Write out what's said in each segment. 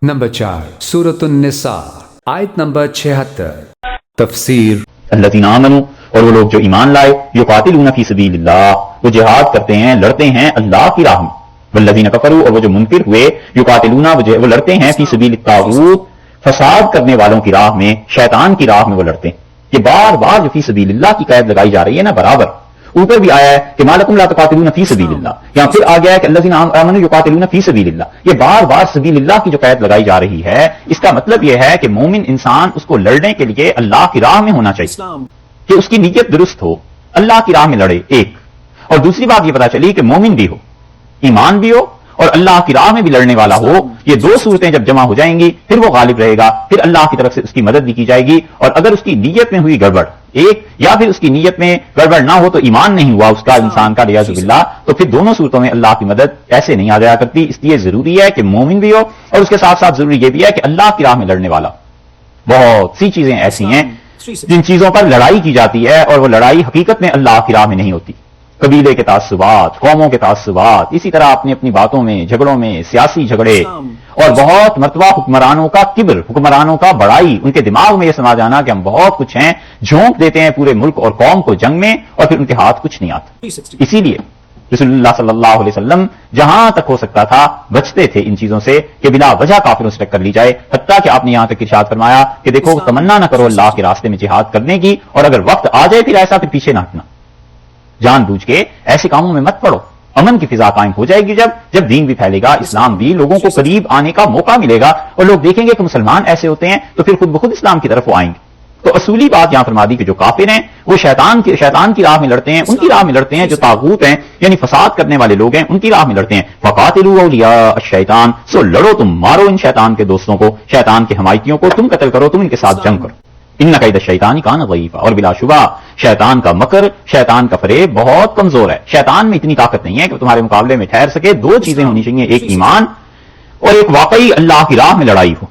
Number 4 سورۃ النساء آیت نمبر 76 تفسیر الذین آمنوا اور وہ لوگ جو ایمان لائے یقاتلون فی سبیل اللہ وہ جہاد کرتے ہیں لڑتے ہیں اللہ کی راہ میں والذین کفروا اور وہ جو منکر ہوئے یقاتلون وہ لڑتے ہیں فی سبیل الطاغوت فساد کرنے والوں کی راہ میں شیطان کی راہ میں وہ لڑتے ہیں. یہ بار بار جو فی سبیل اللہ کی قید لگائی جا رہی ہے نا برابر اوپر بھی آیا ہے کہ ما لکم لا تقاتلون فی سبیل اللہ یہاں پھر آ گیا ہے کہ الذین آمنوا یقاتلون فی سبیل اللہ. یہ بار بار سبیل اللہ کی جو قید لگائی جا رہی ہے اس کا مطلب یہ ہے کہ مومن انسان اس کو لڑنے کے لیے اللہ کی راہ میں ہونا چاہیے کہ اس کی نیت درست ہو اللہ کی راہ میں لڑے ایک. اور دوسری بات یہ پتا چلی کہ مومن بھی ہو ایمان بھی ہو اور اللہ کی راہ میں بھی لڑنے والا ہو. یہ دو صورتیں جب جمع ہو جائیں گی پھر وہ غالب رہے گا پھر اللہ کی طرف سے اس کی مدد بھی کی جائے گی. اور اگر اس کی نیت میں ہوئی گڑبڑ ایک یا پھر اس کی نیت میں گڑبڑ نہ ہو تو ایمان نہیں ہوا اس کا انسان کا ریاض باللہ تو پھر دونوں صورتوں میں اللہ کی مدد ایسے نہیں آ جایا کرتی. اس لیے ضروری ہے کہ مومن بھی ہو اور اس کے ساتھ ساتھ ضروری یہ بھی ہے کہ اللہ کی راہ میں لڑنے والا. بہت سی چیزیں ایسی ہیں جن چیزوں پر لڑائی کی جاتی ہے اور وہ لڑائی حقیقت میں اللہ کی راہ میں نہیں ہوتی. قبیلے کے تعصبات قوموں کے تعصبات اسی طرح اپنی اپنی باتوں میں جھگڑوں میں سیاسی جھگڑے اور بہت مرتبہ حکمرانوں کا کبر حکمرانوں کا بڑائی ان کے دماغ میں یہ سما جانا کہ ہم بہت کچھ ہیں جھونک دیتے ہیں پورے ملک اور قوم کو جنگ میں اور پھر ان کے ہاتھ کچھ نہیں آتا. اسی لیے رسول اللہ صلی اللہ علیہ وسلم جہاں تک ہو سکتا تھا بچتے تھے ان چیزوں سے کہ بلا وجہ کافروں سے ٹکر لی جائے. حتیٰ کہ آپ نے یہاں تک ارشاد فرمایا کہ دیکھو تمنا نہ کرو اللہ کے راستے میں جہاد کرنے کی اور اگر وقت آ جائے پھر ایسا پھر پیچھے نہ ہٹنا. جان بوجھ کے ایسے کاموں میں مت پڑو. امن کی فضا قائم ہو جائے گی جب دین بھی پھیلے گا اسلام بھی لوگوں کو قریب آنے کا موقع ملے گا اور لوگ دیکھیں گے کہ مسلمان ایسے ہوتے ہیں تو پھر خود بخود اسلام کی طرف وہ آئیں گے. تو اصولی بات یہاں فرما دی کہ جو کافر ہیں وہ شیطان کی راہ میں لڑتے ہیں ان کی راہ میں لڑتے ہیں جو طاغوت ہیں یعنی فساد کرنے والے لوگ ہیں ان کی راہ میں لڑتے ہیں. فقاتلوا اولیاء الشیطان سو لڑو تم مارو ان شیطان کے دوستوں کو شیطان کے حمایتیوں کو تم قتل کرو تم ان کے ساتھ جنگ کرو. ان قید الشیطان کان ضعیفا اور بلا شبہ شیطان کا مکر شیطان کا فریب بہت کمزور ہے. شیطان میں اتنی طاقت نہیں ہے کہ تمہارے مقابلے میں ٹھہر سکے. دو چیزیں ہونی چاہیے ایک ایمان اور ایک واقعی اللہ کی راہ میں لڑائی ہو.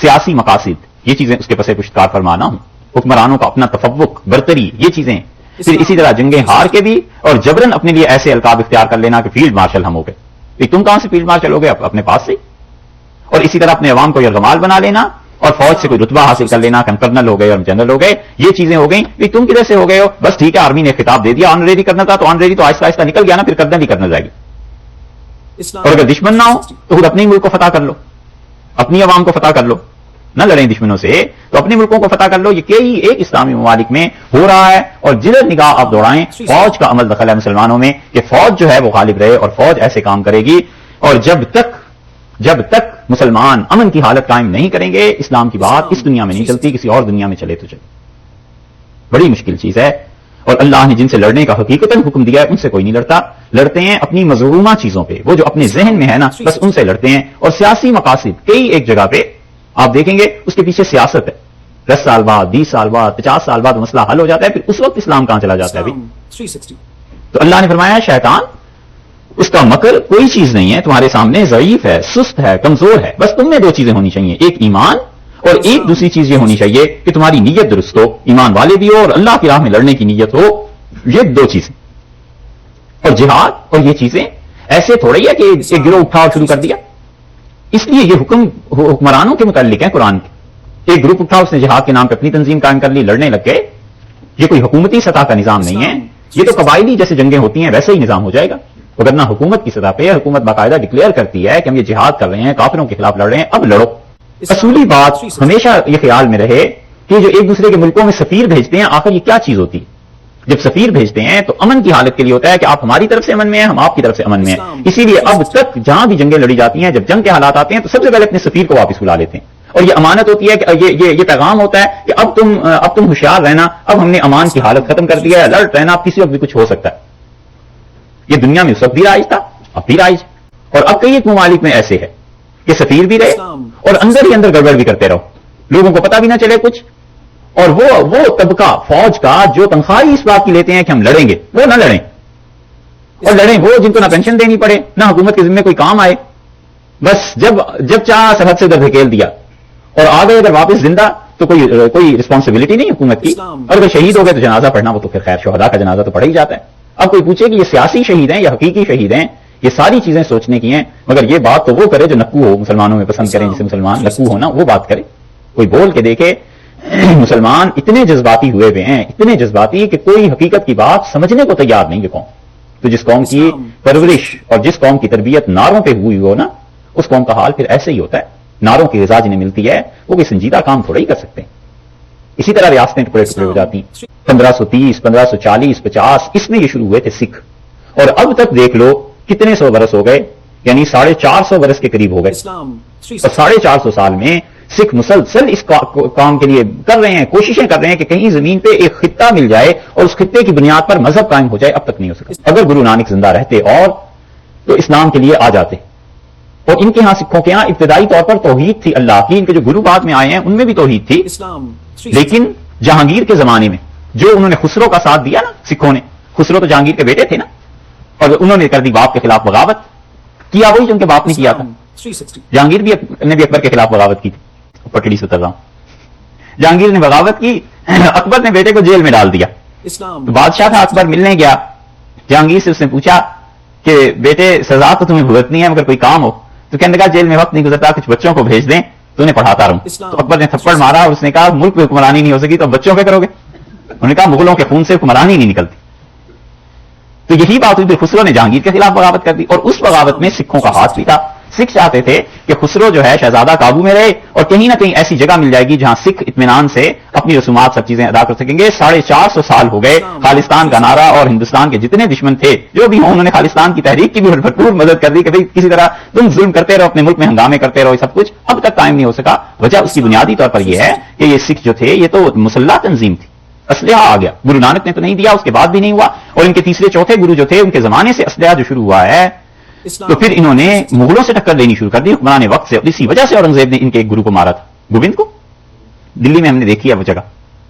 سیاسی مقاصد یہ چیزیں اس کے پسے پشتکار فرمانا ہوں حکمرانوں کا اپنا تفوق برتری یہ چیزیں پھر اسی طرح جنگیں ہار کے بھی اور جبرن اپنے لیے ایسے القاب اختیار کر لینا کہ فیلڈ مارشل ہم ہو گئے. تم کہاں سے فیلڈ مارشل ہو گئے اپنے پاس سے. اور اسی طرح اپنے عوام کو یرغمال بنا لینا اور فوج سے کوئی رتبہ حاصل کر لینا کہ ہم کرنل ہو گئے اور ہم جنرل ہو گئے. یہ چیزیں ہو گئیں تم کدھر سے ہو گئے ہو. بس ٹھیک ہے آرمی نے خطاب دے دیا آنریڈی کرنا تھا تو آنریڈی تو آہستہ آہستہ نکل گیا نا پھر کرنل ہی کرنا جائے گی. اور اگر دشمن نہ ہو تو خود اپنے ملک کو فتح کر لو اپنی عوام کو فتح کر لو نہ لڑیں دشمنوں سے تو اپنے ملکوں کو فتح کر لو. یہ کئی ایک اسلامی ممالک میں ہو رہا ہے اور جدھر نگاہ آپ دوڑائیں فوج کا عمل دخل ہے مسلمانوں میں کہ فوج جو ہے وہ غالب رہے اور فوج ایسے کام کرے گی. اور جب تک مسلمان امن کی حالت قائم نہیں کریں گے اسلام کی بات اس دنیا میں نہیں چلتی کسی اور دنیا میں چلے تو چلے. بڑی مشکل چیز ہے. اور اللہ نے جن سے لڑنے کا حقیقتاً حکم دیا ہے ان سے کوئی نہیں لڑتا. لڑتے ہیں اپنی مظلومہ چیزوں پہ وہ جو اپنے ذہن میں ہے نا بس ان سے لڑتے ہیں. اور سیاسی مقاصد کئی ایک جگہ پہ آپ دیکھیں گے اس کے پیچھے سیاست ہے. 10 سال بعد 20 سال بعد 50 سال بعد مسئلہ حل ہو جاتا ہے پھر اس وقت اسلام کہاں چلا جاتا ہے ابھی. تو اللہ نے فرمایا شیطان اس کا مکر کوئی چیز نہیں ہے تمہارے سامنے ضعیف ہے سست ہے کمزور ہے. بس تم میں دو چیزیں ہونی چاہیے ایک ایمان اور ایک دوسری چیز یہ ہونی چاہیے کہ تمہاری نیت درست ہو ایمان والے بھی ہو اور اللہ کی راہ میں لڑنے کی نیت ہو. یہ دو چیزیں. اور جہاد اور یہ چیزیں ایسے تھوڑا ہی ہے کہ ایک گروہ اٹھا اور شروع کر دیا. اس لیے یہ حکم حکمرانوں کے متعلق ہے قرآن کے. ایک گروپ اٹھا اس نے جہاد کے نام پہ اپنی تنظیم قائم کر لی لڑنے لگ گئے. یہ کوئی حکومتی سطح کا نظام نہیں ہے. یہ تو قبائلی جیسے جنگیں ہوتی ہیں ویسے ہی نظام ہو جائے گا. وگرنہ حکومت کی سطح پہ حکومت باقاعدہ ڈکلیئر کرتی ہے کہ ہم یہ جہاد کر رہے ہیں کافروں کے خلاف لڑ رہے ہیں اب لڑو. اصولی بات ہمیشہ یہ خیال میں رہے کہ جو ایک دوسرے کے ملکوں میں سفیر بھیجتے ہیں آخر یہ کیا چیز ہوتی ہے. جب سفیر بھیجتے ہیں تو امن کی حالت کے لیے ہوتا ہے کہ آپ ہماری طرف سے امن میں ہیں ہم آپ کی طرف سے امن میں ہیں. اسی لیے اب تک جہاں بھی جنگیں لڑی جاتی ہیں جب جنگ کے حالات آتے ہیں تو سب سے پہلے اپنے سفیر کو واپس بلا لیتے ہیں. اور یہ امانت ہوتی ہے کہ یہ پیغام ہوتا ہے کہ اب تم ہوشیار رہنا اب ہم نے امان کی حالت ختم کر دی ہے الرٹ رہنا اب کسی وقت بھی کچھ ہو سکتا ہے. یہ دنیا میں اس وقت بھی رائج تھا اب بھی رائج اور اب کئی ایک ممالک میں ایسے ہے کہ سفیر بھی رہے اور اندر ہی اندر گڑبڑ بھی کرتے رہو لوگوں کو پتہ بھی نہ چلے کچھ. اور وہ طبقہ فوج کا جو تنخواہ اس بات کی لیتے ہیں کہ ہم لڑیں گے وہ نہ لڑیں اور لڑیں وہ جن کو نہ پینشن دینی پڑے نہ حکومت کے ذمہ کوئی کام آئے. بس جب چاہا سرحد سے ادھر دھکیل دیا اور آ گئے اگر واپس زندہ تو کوئی رسپانسبلٹی نہیں حکومت کی. اور اگر شہید ہو گئے تو جنازہ پڑھنا وہ تو پھر خیر شہداء کا جنازہ تو پڑھا ہی جاتا ہے. اب کوئی پوچھے کہ یہ سیاسی شہید ہیں یا حقیقی شہید ہیں یہ ساری چیزیں سوچنے کی ہیں، مگر یہ بات تو وہ کرے جو نکو ہو، مسلمانوں میں پسند کریں جسے مسلمان نکو ہو نا، وہ بات کرے، کوئی بول کے دیکھے۔ مسلمان اتنے جذباتی ہوئے ہوئے ہیں، اتنے جذباتی کہ کوئی حقیقت کی بات سمجھنے کو تیار نہیں یہ قوم۔ تو جس قوم کی پرورش اور جس قوم کی تربیت نعروں پہ ہوئی ہو نا، اس قوم کا حال پھر ایسے ہی ہوتا ہے۔ نعروں کی غذا جنہیں ملتی ہے وہ کوئی سنجیدہ کام تھوڑا ہی کر سکتے ہیں۔ اسی طرح ریاستیں ٹکڑے ٹکڑے ہو جاتی ہیں۔ 1530 1540 50 اس میں یہ شروع ہوئے تھے سکھ، اور اب تک دیکھ لو کتنے سو برس ہو گئے، یعنی 450 برس کے قریب ہو گئے، اور 450 سال میں سکھ مسلسل اس کام کے لیے کر رہے ہیں، کوششیں کر رہے ہیں کہ کہیں زمین پہ ایک خطہ مل جائے اور اس خطے کی بنیاد پر مذہب قائم ہو جائے۔ اب تک نہیں ہو سکا۔ اگر گرو نانک زندہ رہتے اور تو اسلام کے لیے آ جاتے، اور ان کے ہاں سکھوں کے ہاں ابتدائی طور پر توحید تھی اللہ کی، ان کے جو گرو بعد میں آئے ہیں ان میں بھی توحید تھی، لیکن جہانگیر کے زمانے میں جو انہوں نے خسرو کا ساتھ دیا نا سکھوں نے، خسرو تو جہانگیر کے بیٹے تھے نا، اور انہوں نے کر دی باپ کے خلاف بغاوت، کیا وہی جو ان کے باپ نے کیا تھا۔ جہانگیر نے بھی اکبر کے خلاف بغاوت کی تھی۔ پٹڑی سے اتر رہا ہوں، جہانگیر نے بغاوت کی، اکبر نے بیٹے کو جیل میں ڈال دیا۔ تو بادشاہ تھا اکبر ملنے گیا جہانگیر سے، اس نے پوچھا کہ بیٹے سزا تو تمہیں بھگتنی ہے مگر کوئی کام ہو؟ تو کہنے لگا جیل میں وقت نہیں گزرتا، کچھ بچوں کو بھیج دیں تو انہیں پڑھاتا رہوں۔ تو اکبر نے تھپڑ مارا اور اس نے کہا ملک پہ حکمرانی نہیں ہو سکی تو بچوں پہ کرو گے؟ انہوں نے کہا مغلوں کے خون سے حکمرانی نہیں نکلتی۔ تو یہی بات ہوئی، پھر خسرو نے جہانگیر کے خلاف بغاوت کر دی، اور اس بغاوت میں سکھوں کا ہاتھ بھی تھا۔ سکھ چاہتے تھے کہ خسرو جو ہے شہزادہ قابو میں رہے، اور کہیں نہ کہیں ایسی جگہ مل جائے گی جہاں سکھ اطمینان سے اپنی رسومات سب چیزیں ادا کر سکیں گے۔ 450 سال ہو گئے خالصتان کا نعرہ، اور ہندوستان کے جتنے دشمن تھے جو بھی ہوں، انہوں نے خالصتان کی تحریک کی بھی بھرپور مدد کر دی کہ بھئی کسی طرح تم ظلم کرتے رہو، اپنے ملک میں ہنگامے کرتے رہو، یہ سب کچھ اب تک قائم نہیں ہو سکا۔ وجہ اس کی بنیادی طور پر یہ ہے کہ یہ سکھ جو تھے یہ تو مسلح تنظیم تھی، اسلحہ آ گیا، گرو نانک نے تو نہیں دیا، اس کے بعد بھی نہیں ہوا، اور ان کے تیسرے چوتھے گرو جو تھے ان کے زمانے سے اسلحہ جو شروع ہوا ہے، تو پھر انہوں نے مغلوں سے ٹکر لینی شروع کر دی حکمران وقت سے، اور اسی وجہ سے اورنگزیب نے ان کے ایک گرو کو مارا تھا، گوبند کو۔ دلی میں ہم نے دیکھی ہے وہ جگہ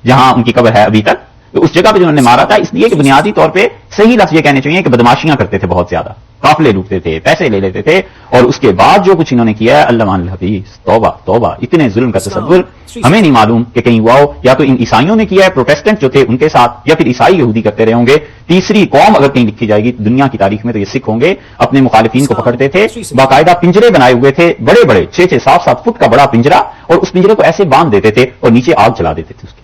جہاں ان کی قبر ہے ابھی تک، تو اس جگہ پہ انہوں نے مارا تھا، اس لیے کہ بنیادی طور پہ صحیح لفظ یہ کہنے چاہیے کہ بدماشیاں کرتے تھے بہت زیادہ، قافلے لوٹتے تھے، پیسے لے لیتے تھے، اور اس کے بعد جو کچھ انہوں نے کیا ہے اللہ الحفیظ، توبہ توبہ، اتنے ظلم کا تصور ہمیں نہیں معلوم کہ کہیں ہوا ہو، یا تو ان عیسائیوں نے کیا ہے پروٹیسٹنٹ جو تھے ان کے ساتھ، یا پھر عیسائی یہودی کرتے رہے ہوں گے۔ تیسری قوم اگر کہیں لکھی جائے گی دنیا کی تاریخ میں تو یہ سکھ ہوں گے۔ اپنے مخالفین کو پکڑتے تھے، باقاعدہ پنجرے بنائے ہوئے تھے، بڑے بڑے 6-6 7-7 فٹ کا بڑا پنجرا، اور اس پنجرے کو ایسے باندھ دیتے تھے اور نیچے آگ جلا دیتے تھے اس کی،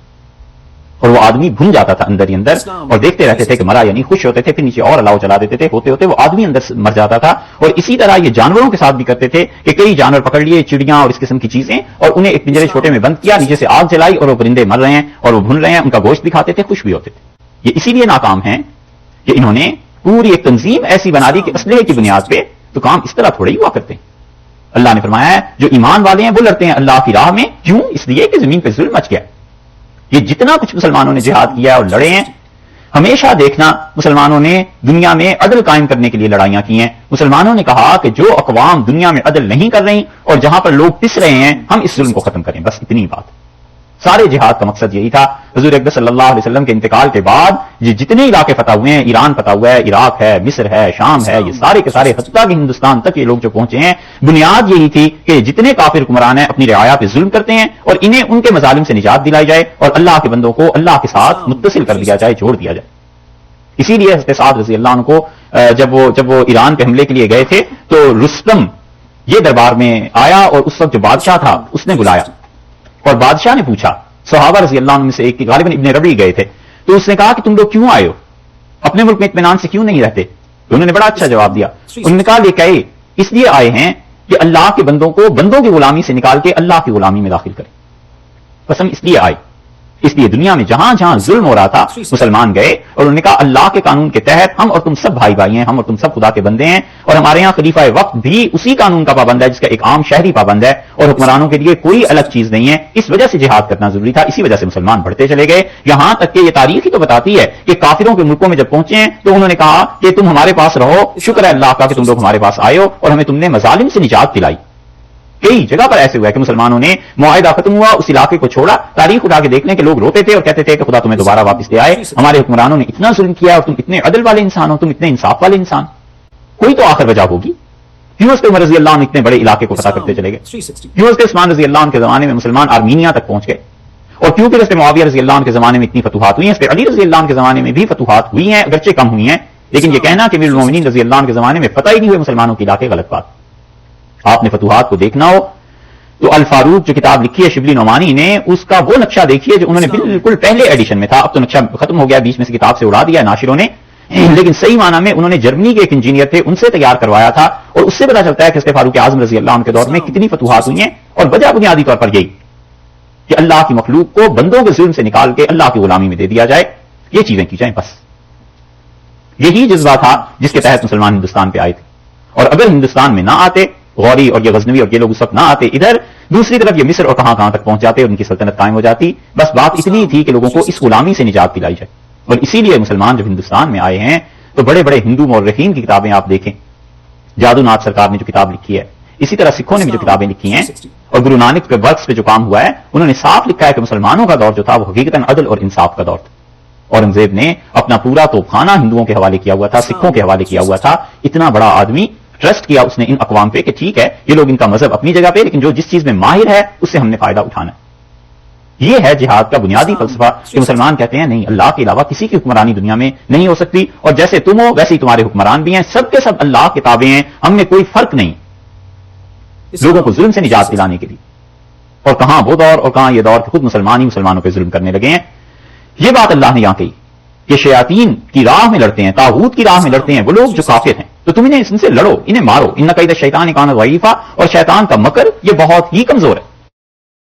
اور وہ آدمی بھن جاتا تھا اندر ہی اندر، اور دیکھتے رہتے تھے کہ مرا، یعنی خوش ہوتے تھے، پھر نیچے اور الاؤ چلا دیتے تھے، ہوتے ہوتے وہ آدمی اندر مر جاتا تھا۔ اور اسی طرح یہ جانوروں کے ساتھ بھی کرتے تھے کہ کئی جانور پکڑ لیے، چڑیاں اور اس قسم کی چیزیں، اور انہیں ایک پنجرے چھوٹے میں بند کیا، نیچے سے آگ جلائی، اور وہ پرندے مر رہے ہیں اور وہ بھن رہے ہیں، ان کا گوشت بھی کھاتے تھے، خوش بھی ہوتے تھے۔ یہ اسی لیے ناکام ہیں کہ انہوں نے پوری ایک تنظیم ایسی بنا دی کہ اسلحے کی بنیاد پہ تو کام اس طرح تھوڑے ہی ہوا کرتے ہیں۔ اللہ نے فرمایا ہے جو ایمان والے ہیں وہ لڑتے ہیں اللہ کی راہ میں، کیوں؟ اس لیے کہ زمین پہ ظلم مچ گیا۔ یہ جتنا کچھ مسلمانوں نے جہاد کیا اور لڑے ہیں، ہمیشہ دیکھنا مسلمانوں نے دنیا میں عدل قائم کرنے کے لیے لڑائیاں کی ہیں۔ مسلمانوں نے کہا کہ جو اقوام دنیا میں عدل نہیں کر رہی اور جہاں پر لوگ پس رہے ہیں، ہم اس ظلم کو ختم کریں، بس اتنی بات۔ سارے جہاد کا مقصد یہی تھا۔ حضور اکرم صلی اللہ علیہ وسلم کے انتقال کے بعد یہ جتنے علاقے فتح ہوئے ہیں، ایران فتح ہوا ہے، عراق ہے، مصر ہے، شام ہے، یہ سارے کے سارے حتیٰ کہ ہندوستان تک یہ لوگ جو پہنچے ہیں، بنیاد یہی تھی کہ جتنے کافر حکمران ہیں اپنی رعایا پہ ظلم کرتے ہیں، اور انہیں ان کے مظالم سے نجات دلائی جائے، اور اللہ کے بندوں کو اللہ کے ساتھ متصل کر دیا جائے، جوڑ دیا جائے۔ اسی لیے حضرت سعد رضی اللہ عنہ کو جب وہ ایران پہ حملے کے لیے گئے تھے تو رستم یہ دربار میں آیا، اور اس وقت جو بادشاہ تھا اس نے بلایا، اور بادشاہ نے پوچھا، صحابہ رضی اللہ عنہ میں سے ایک غالباً ابن ربیع گئے تھے، تو اس نے کہا کہ تم لوگ کیوں آئے ہو، اپنے ملک میں اطمینان سے کیوں نہیں رہتے؟ تو انہوں نے بڑا اچھا جواب دیا، انہوں نے کہا لے کہ اس لیے آئے ہیں کہ اللہ کے بندوں کو بندوں کی غلامی سے نکال کے اللہ کی غلامی میں داخل کریں، بس ہم اس لیے آئے۔ اس لیے دنیا میں جہاں جہاں ظلم ہو رہا تھا مسلمان گئے، اور انہوں نے کہا اللہ کے قانون کے تحت ہم اور تم سب بھائی بھائی ہیں، ہم اور تم سب خدا کے بندے ہیں، اور ہمارے ہاں خلیفہ وقت بھی اسی قانون کا پابند ہے جس کا ایک عام شہری پابند ہے، اور حکمرانوں کے لیے کوئی الگ چیز نہیں ہے۔ اس وجہ سے جہاد کرنا ضروری تھا، اسی وجہ سے مسلمان بڑھتے چلے گئے، یہاں تک کہ یہ تاریخ ہی تو بتاتی ہے کہ کافروں کے ملکوں میں جب پہنچے ہیں تو انہوں نے کہا کہ تم ہمارے پاس رہو، شکر ہے اللہ کا کہ تم لوگ ہمارے پاس آئے ہو اور ہمیں تم نے مظالم سے نجات دلائی۔ کئی جگہ پر ایسے ہوا ہے کہ مسلمانوں نے معاہدہ ختم ہوا، اس علاقے کو چھوڑا، تاریخ اٹھا کے دیکھنے کے لوگ روتے تھے اور کہتے تھے کہ خدا تمہیں دوبارہ واپس لے آئے، ہمارے حکمرانوں نے اتنا ظلم کیا اور تم اتنے عدل والے انسان ہو، تم اتنے انصاف والے انسان، کوئی تو آخر وجہ ہوگی۔ کیوں اس عمر رضی اللہ عنہ اتنے بڑے علاقے کو فتح کرتے چلے گئے؟ کیوں اس عثمان رضی اللہ عنہ کے زمانے میں مسلمان آرمینیا تک پہنچ گئے؟ اور کیوں پھر اس معاویہ رضی اللہ عنہ کے زمانے میں اتنی فتوحات ہوئی ہیں؟ اس پہ علی رضی اللہ عنہ کے زمانے میں بھی فتوحات ہوئی ہیں، اگرچہ کم ہوئی ہیں، لیکن یہ کہنا کہ امیر المومنین رضی اللہ عنہ کے زمانے میں فتح ہی نہیں ہوئے مسلمانوں کے علاقے، غلط بات. آپ نے فتوحات کو دیکھنا ہو تو الفاروق جو کتاب لکھی ہے شبلی نعمانی نے، اس کا وہ نقشہ دیکھیے جو انہوں نے بالکل پہلے ایڈیشن میں تھا. اب تو نقشہ ختم ہو گیا، بیچ میں سے کتاب سے اڑا دیا ناشروں نے، لیکن صحیح معنی میں انہوں نے جرمنی کے ایک انجینئر تھے، ان سے تیار کروایا تھا، اور اس سے پتا چلتا ہے کہ حضرت فاروق اعظم رضی اللہ عنہ کے دور میں کتنی فتوحات ہوئی ہیں. اور وجہ بنیادی طور پر یہی کہ اللہ کی مخلوق کو بندوں کے ظلم سے نکال کے اللہ کی غلامی میں دے دیا جائے، یہ چیزیں کی جائیں. بس یہی جذبہ تھا جس کے تحت مسلمان ہندوستان پہ آئے تھے. اور اگر ہندوستان میں نہ آتے، غوری اور یہ غزنوی اور یہ لوگ اس وقت نہ آتے ادھر، دوسری طرف یہ مصر اور کہاں کہاں تک پہنچ جاتے اور ان کی سلطنت قائم ہو جاتی. بس بات اتنی تھی کہ لوگوں کو اس غلامی سے نجات دلائی جائے. اور اسی لیے مسلمان جب ہندوستان میں آئے ہیں تو بڑے بڑے ہندو مورخین کی کتابیں آپ دیکھیں، جادو ناتھ سرکار نے جو کتاب لکھی ہے، اسی طرح سکھوں نے بھی جو کتابیں لکھی ہیں، اور گرو نانک کے ورکس پہ جو کام ہوا ہے، انہوں نے صاف لکھا ہے کہ مسلمانوں کا دور جو تھا وہ حقیقتاً عدل اور انصاف کا دور تھا. اورنگزیب نے اپنا پورا توپ خانہ ہندوؤں کے حوالے کیا ہوا تھا، سکھوں کے حوالے کیا ہوا تھا. اتنا بڑا آدمی، ٹرسٹ کیا اس نے ان اقوام پہ کہ ٹھیک ہے یہ لوگ ان کا مذہب اپنی جگہ پہ، لیکن جو جس چیز میں ماہر ہے اس سے ہم نے فائدہ اٹھانا ہے. یہ ہے جہاد کا بنیادی فلسفہ کہ مسلمان کہتے ہیں نہیں، اللہ کے علاوہ کسی کی حکمرانی دنیا میں نہیں ہو سکتی، اور جیسے تم ہو ویسے ہی تمہارے حکمران بھی ہیں، سب کے سب اللہ کے تابع ہیں، ہم میں کوئی فرق نہیں لوگوں کو ظلم سے نجات دلانے کے لیے. اور کہاں وہ دور اور کہاں یہ دور کہ خود مسلمان ہی مسلمانوں پہ ظلم کرنے لگے ہیں. یہ بات اللہ نے یہاں کہی کہ شیاطین کی راہ میں لڑتے ہیں، طاغوت کی راہ میں لڑتے ہیں وہ لوگ جو کافر ہیں، تو تم انہیں ان سے لڑو، انہیں مارو. ان قید شیطان کان ضعیفا، اور شیطان کا مکر یہ بہت ہی کمزور ہے.